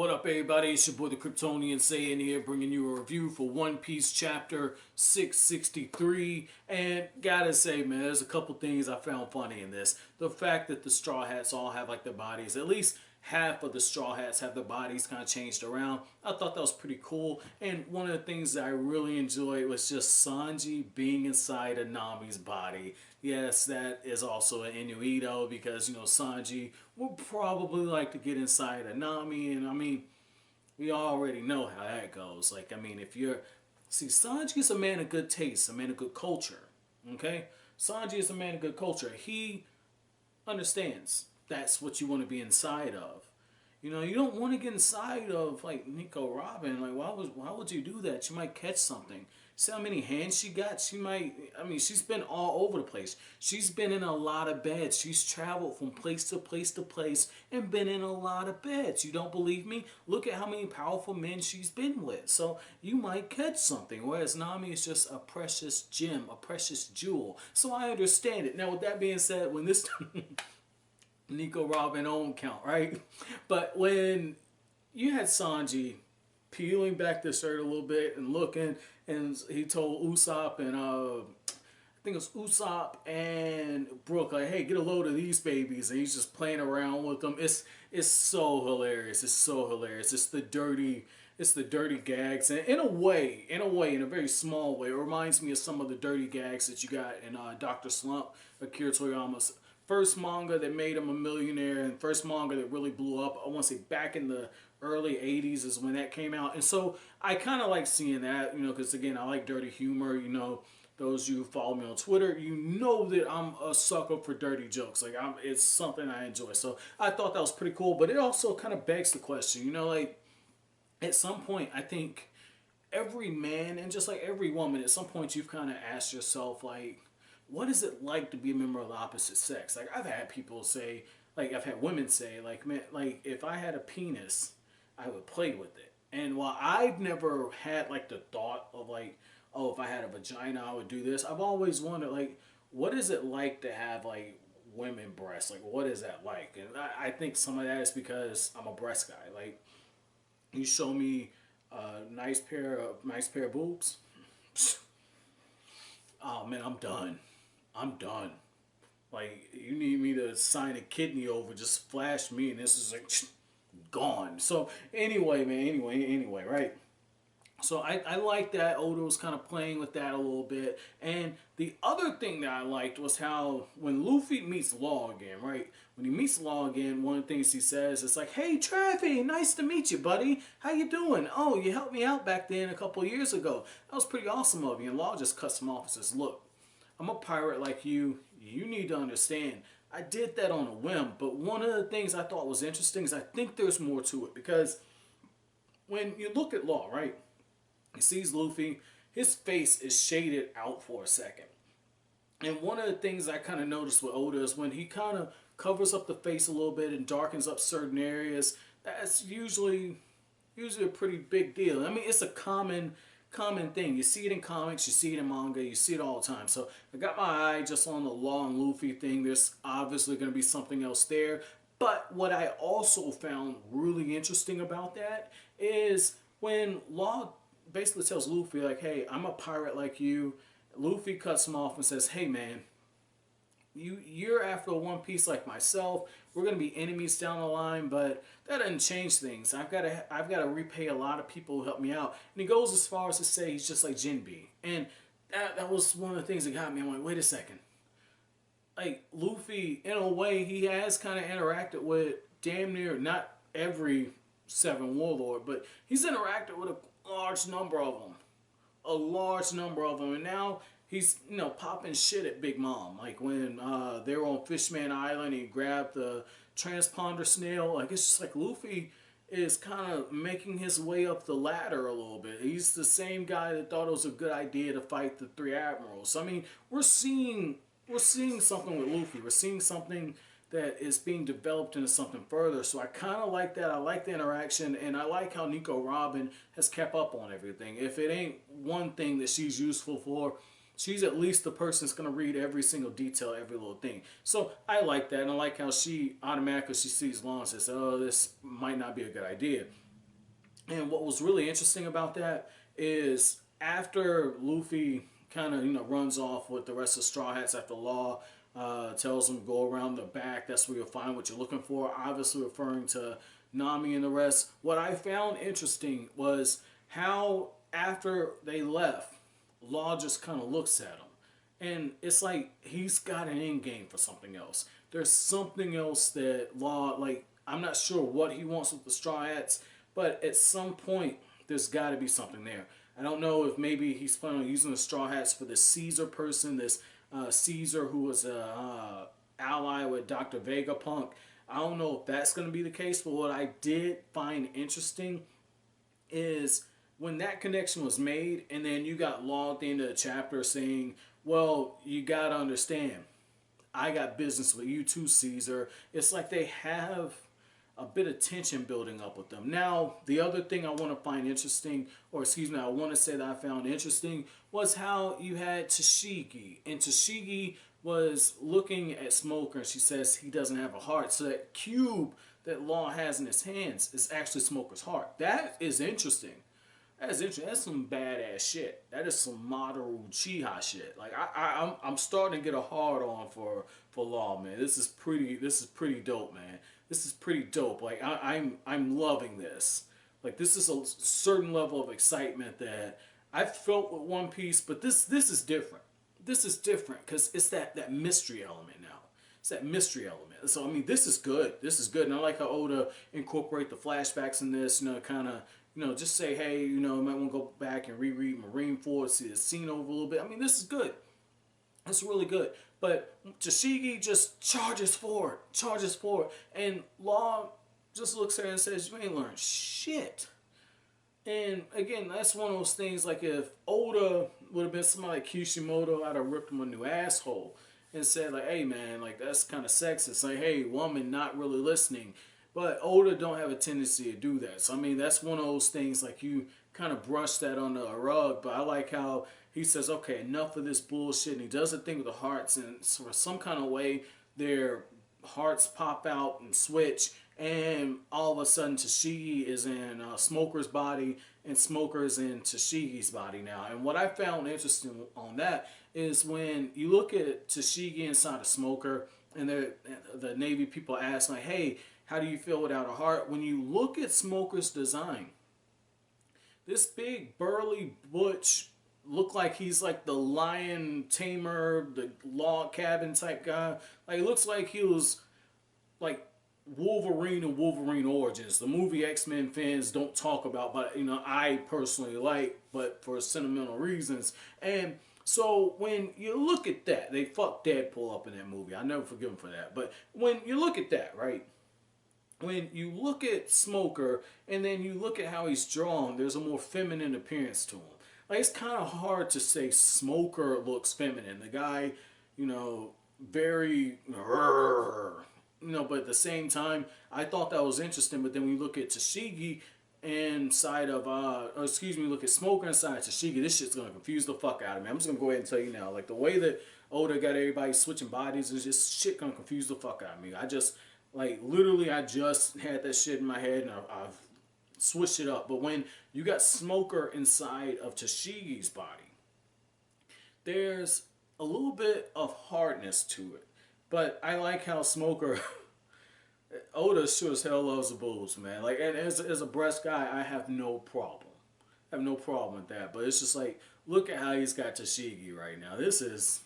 What up, everybody? It's your boy the Kryptonian saying here, bringing you a review for One Piece chapter 663. And gotta say, man, there's a couple things I found funny in this. The fact that the Straw Hats all have like their bodies, at least half of the Straw Hats have their bodies kind of changed around. I thought that was pretty cool. And one of the things that I really enjoyed was just Sanji being inside of Nami's body. Yes, that is also an innuendo because, you know, Sanji would probably like to get inside of Nami. And I mean, we already know how that goes. Like, I mean, if you're... See, Sanji is a man of good taste, a man of good culture. Okay? Sanji is a man of good culture. He understands that's what you want to be inside of. You know, you don't want to get inside of, like, Nico Robin. Like, why would you do that? You might catch something. See how many hands she got? She might, I mean, she's been all over the place. She's been in a lot of beds. She's traveled from place to place to place and been in a lot of beds. You don't believe me? Look at how many powerful men she's been with. So you might catch something. Whereas Nami is just a precious gem, a precious jewel. So I understand it. Now, with that being said, when this... Nico Robin on count, right? But when you had Sanji peeling back the shirt a little bit and looking, and he told Usopp and I think it was Usopp and Brook, like, hey, get a load of these babies, and he's just playing around with them. It's so hilarious. It's so hilarious. It's the dirty gags, and in a way, in a very small way, it reminds me of some of the dirty gags that you got in Dr. Slump, Akira Toriyama's first manga that made him a millionaire, and first manga that really blew up. I want to say back in the early 80s is when that came out. And so I kind of like seeing that, you know, because again, I like dirty humor. You know, those of you who follow me on Twitter, you know that I'm a sucker for dirty jokes. Like, it's something I enjoy. So I thought that was pretty cool. But it also kind of begs the question, you know, like, at some point, I think every man, and just like every woman, at some point you've kind of asked yourself, like, what is it like to be a member of the opposite sex? Like, I've had people say, like, I've had women say, like, man, like, if I had a penis, I would play with it. And while I've never had, like, the thought of, like, oh, if I had a vagina, I would do this, I've always wondered, like, what is it like to have, like, women breasts? Like, what is that like? And I think some of that is because I'm a breast guy. Like, you show me a nice pair of boobs, oh, man, I'm done. I'm done. Like, you need me to sign a kidney over, just flash me, and this is like gone. So anyway, man, anyway, right? So I like that Oda was kind of playing with that a little bit. And the other thing that I liked was how when Luffy meets Law again, right? When he meets Law again, one of the things he says is like, hey, Traffy, nice to meet you, buddy. How you doing? Oh, you helped me out back then a couple of years ago. That was pretty awesome of you. And Law just cuts him off and says, look, I'm a pirate like you. You need to understand. I did that on a whim. But one of the things I thought was interesting is I think there's more to it. Because when you look at Law, right? He sees Luffy. His face is shaded out for a second. And one of the things I kind of noticed with Oda is when he kind of covers up the face a little bit and darkens up certain areas, that's usually a pretty big deal. I mean, it's a common thing. You see it in comics, you see it in manga, you see it all the time. So I got my eye just on the Law and Luffy thing. There's obviously going to be something else there. But what I also found really interesting about that is when Law basically tells Luffy, like, hey, I'm a pirate like you. Luffy cuts him off and says, hey, man, you're after a One Piece like myself. We're gonna be enemies down the line, but that doesn't change things. I've got to repay a lot of people who helped me out. And he goes as far as to say he's just like Jinbe. And that was one of the things that got me. I'm like, wait a second. Like, Luffy, in a way, he has kind of interacted with damn near not every 7 warlord, but he's interacted with a large number of them. A large number of them. And now he's, you know, popping shit at Big Mom. Like when they were on Fishman Island, he grabbed the transponder snail. Like, it's just like Luffy is kind of making his way up the ladder a little bit. He's the same guy that thought it was a good idea to fight the 3 admirals. So, I mean, we're seeing something with Luffy. We're seeing something that is being developed into something further. So I kind of like that. I like the interaction, and I like how Nico Robin has kept up on everything. If it ain't one thing that she's useful for, she's at least the person that's going to read every single detail, every little thing. So I like that, and I like how she automatically, she sees Law and says, oh, this might not be a good idea. And what was really interesting about that is after Luffy kind of runs off with the rest of Straw Hats after Law tells him go around the back. That's where you'll find what you're looking for. Obviously referring to Nami and the rest. What I found interesting was how after they left, Law just kind of looks at him. And it's like he's got an end game for something else. There's something else that Law, like, I'm not sure what he wants with the Straw Hats, but at some point, there's got to be something there. I don't know if maybe he's planning on using the Straw Hats for this Caesar person, this Caesar who was a ally with Dr. Vegapunk. I don't know if that's going to be the case, but what I did find interesting is when that connection was made, and then you got Law at the end of the chapter saying, well, you got to understand, I got business with you too, Caesar. It's like they have a bit of tension building up with them. Now, the other thing I want to find interesting, or excuse me, I want to say that I found interesting, was how you had Tashigi. And Tashigi was looking at Smoker, and she says he doesn't have a heart. So that cube that Law has in his hands is actually Smoker's heart. That is interesting. That's interesting. That's some badass shit. That is some Mamoru Uchiha shit. Like I'm starting to get a hard on for Law, man. This is pretty dope, man. This is pretty dope. Like I'm loving this. Like this is a certain level of excitement that I've felt with One Piece, but this is different. This is different because it's that mystery element now. It's that mystery element. So I mean, this is good. This is good, and I like how Oda incorporate the flashbacks in this. Kind of just say, hey, you might want to go back and reread Marineford, see the scene over a little bit. I mean, this is good. It's really good. But Tashigi just charges forward, and Law just looks at her and says, you ain't learned shit. And again, that's one of those things, like if Oda would have been somebody like Kishimoto, I'd have ripped him a new asshole and said, like, hey man, like that's kind of sexist. Like, hey, woman not really listening. But Oda don't have a tendency to do that. So I mean, that's one of those things, like you kind of brush that under a rug. But I like how he says, okay, enough of this bullshit. And he does a thing with the hearts, and for some kind of way, their hearts pop out and switch. And all of a sudden, Tashigi is in Smoker's body, and Smoker's in Tashigi's body now. And what I found interesting on that is when you look at Tashigi inside of Smoker, and the Navy people ask, like, hey, how do you feel without a heart? When you look at Smoker's design, this big burly butch look like he's like the lion tamer, the log cabin type guy. Like it looks like he was like Wolverine and Wolverine Origins. The movie X-Men fans don't talk about, but I personally like, but for sentimental reasons. And so when you look at that, they fucked Deadpool up in that movie. I never forgive him for that. But when you look at that, right? When you look at Smoker and then you look at how he's drawn, there's a more feminine appearance to him. Like it's kind of hard to say Smoker looks feminine. The guy, very, but at the same time, I thought that was interesting. But then when you look at Tashigi inside of, look at Smoker inside of Tashigi, this shit's gonna confuse the fuck out of me. I'm just gonna go ahead and tell you now, like the way that Oda got everybody switching bodies is just shit gonna confuse the fuck out of me. Literally, I just had that shit in my head and I've switched it up. But when you got Smoker inside of Tashigi's body, there's a little bit of hardness to it. But I like how Smoker, Oda sure as hell loves the boobs, man. Like, and as a breast guy, I have no problem. I have no problem with that. But it's just like, look at how he's got Tashigi right now. This is...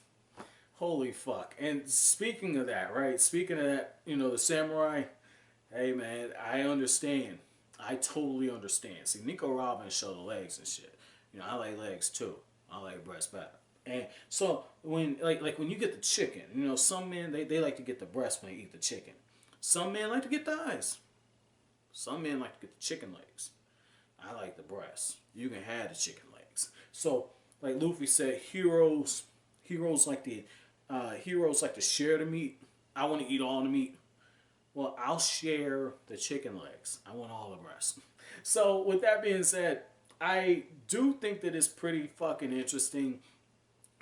holy fuck. And speaking of that, right? Speaking of that, the samurai, hey man, I understand. I totally understand. See, Nico Robin showed the legs and shit. I like legs too. I like breast better. And so when when you get the chicken, some men they like to get the breast when they eat the chicken. Some men like to get the eyes. Some men like to get the chicken legs. I like the breast. You can have the chicken legs. So like Luffy said, heroes like to share the meat. I want to eat all the meat. Well, I'll share the chicken legs. I want all the breast. So with that being said, I do think that it's pretty fucking interesting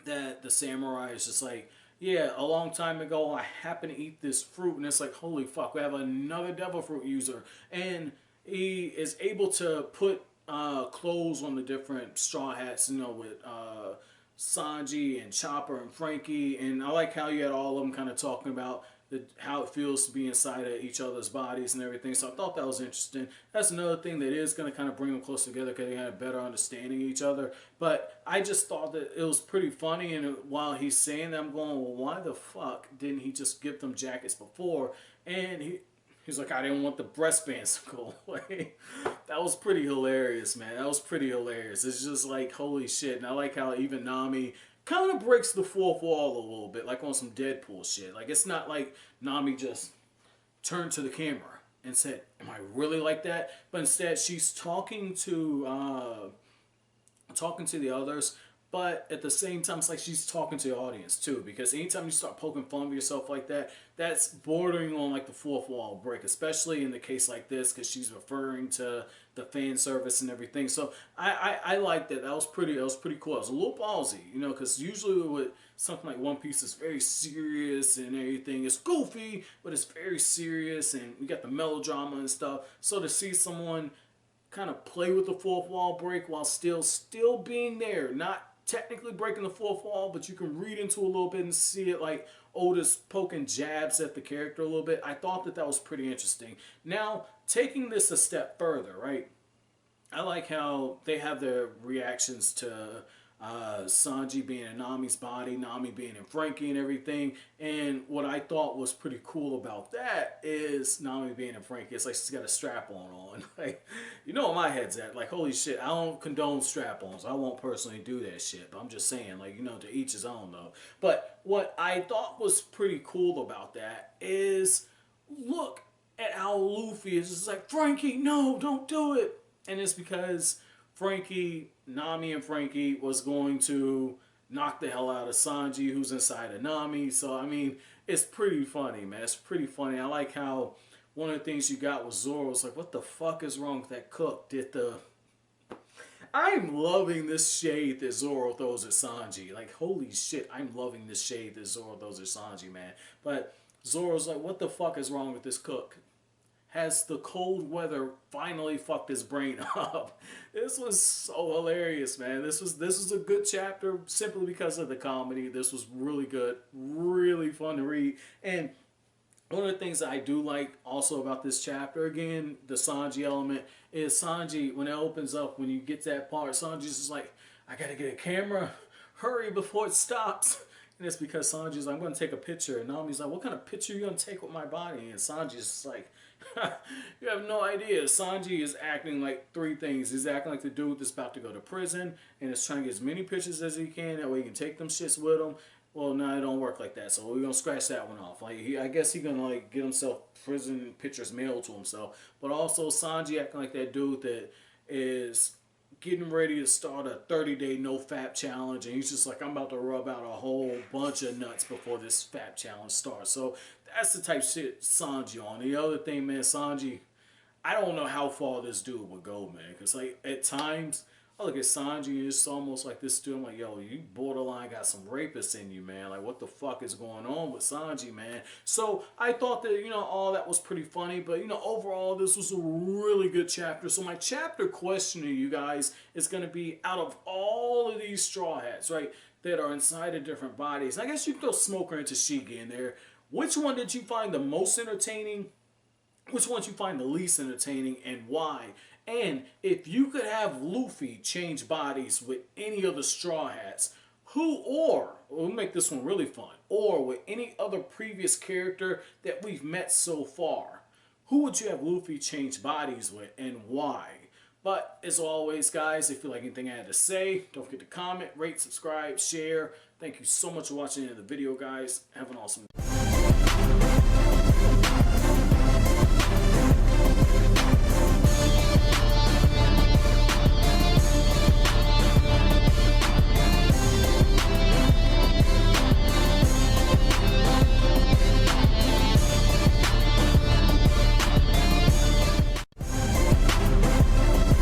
that the samurai is just like, yeah, a long time ago I happened to eat this fruit, and it's like, holy fuck, we have another devil fruit user. And he is able to put clothes on the different Straw Hats, you know, with Sanji and Chopper and Frankie. And I like how you had all of them kind of talking about how it feels to be inside of each other's bodies and everything. So I thought that was interesting. That's another thing that is going to kind of bring them close together because they had a better understanding of each other. But I just thought that it was pretty funny. And while he's saying that, I'm going, well, why the fuck didn't he just give them jackets before? And he's like, I didn't want the breastbands to go away. That was pretty hilarious, man. That was pretty hilarious. It's just like, holy shit. And I like how even Nami kind of breaks the fourth wall a little bit, like on some Deadpool shit. Like, it's not like Nami just turned to the camera and said, am I really like that? But instead, she's talking to the others, but at the same time, it's like she's talking to the audience too, because anytime you start poking fun of yourself like that, that's bordering on like the fourth wall break, especially in the case like this, because she's referring to the fan service and everything. So I like that. That was pretty cool. It was a little ballsy, you know, because usually with something like One Piece, it's very serious and everything. It's goofy, but it's very serious, and you got the melodrama and stuff. So to see someone kind of play with the fourth wall break while still being there, not technically breaking the fourth wall, but you can read into a little bit and see it like Otis poking jabs at the character a little bit. I thought that was pretty interesting. Now, taking this a step further, right? I like how they have their reactions to Sanji being in Nami's body, Nami being in Frankie and everything. And what I thought was pretty cool about that is Nami being in Frankie. It's like she's got a strap-on on. Like, you know where my head's at. Like, holy shit, I don't condone strap-ons. I won't personally do that shit. But I'm just saying, like, you know, to each his own, though. But what I thought was pretty cool about that is, look at how Luffy is just like, Frankie, no, don't do it. And it's because Nami and Frankie was going to knock the hell out of Sanji, who's inside of Nami. So, I mean, it's pretty funny, man. It's pretty funny. I like how one of the things you got was Zoro. It's like, what the fuck is wrong with that cook? I'm loving this shade that Zoro throws at Sanji. Like, holy shit, I'm loving this shade that Zoro throws at Sanji, man. But Zoro's like, what the fuck is wrong with this cook? Has the cold weather finally fucked his brain up? This was so hilarious, man. This was a good chapter simply because of the comedy. This was really good, really fun to read. And one of the things I do like also about this chapter, again, the Sanji element, is Sanji, when it opens up, when you get to that part, Sanji's just like, I gotta get a camera, hurry before it stops. And it's because Sanji's like, I'm gonna take a picture. And Nami's like, what kind of picture are you gonna take with my body? And Sanji's just like, you have no idea. Sanji is acting like three things. He's acting like the dude that's about to go to prison and is trying to get as many pictures as he can. That way he can take them shits with him. Well, no, it don't work like that. So we're gonna scratch that one off. Like, I guess he's gonna like get himself prison pictures mailed to himself. But also Sanji acting like that dude that is getting ready to start a 30-day no fap challenge, and he's just like, I'm about to rub out a whole bunch of nuts before this fap challenge starts. So that's the type of shit Sanji on. The other thing, man, Sanji, I don't know how far this dude would go, man, because like at times I look at Sanji and it's almost like this dude, I'm like, yo, you borderline got some rapists in you, man. Like, what the fuck is going on with Sanji, man? So I thought that, you know, all that was pretty funny, but, you know, overall, this was a really good chapter. So my chapter question to you guys is going to be, out of all of these Straw Hats, right, that are inside of different bodies, I guess you could throw Smoker and Tashigi in there. Which one did you find the most entertaining? Which one did you find the least entertaining, and why? And if you could have Luffy change bodies with any of the Straw Hats, who, or, we'll make this one really fun, or with any other previous character that we've met so far, who would you have Luffy change bodies with, and why? But as always, guys, if you like anything I had to say, don't forget to comment, rate, subscribe, share. Thank you so much for watching the video, guys. Have an awesome day.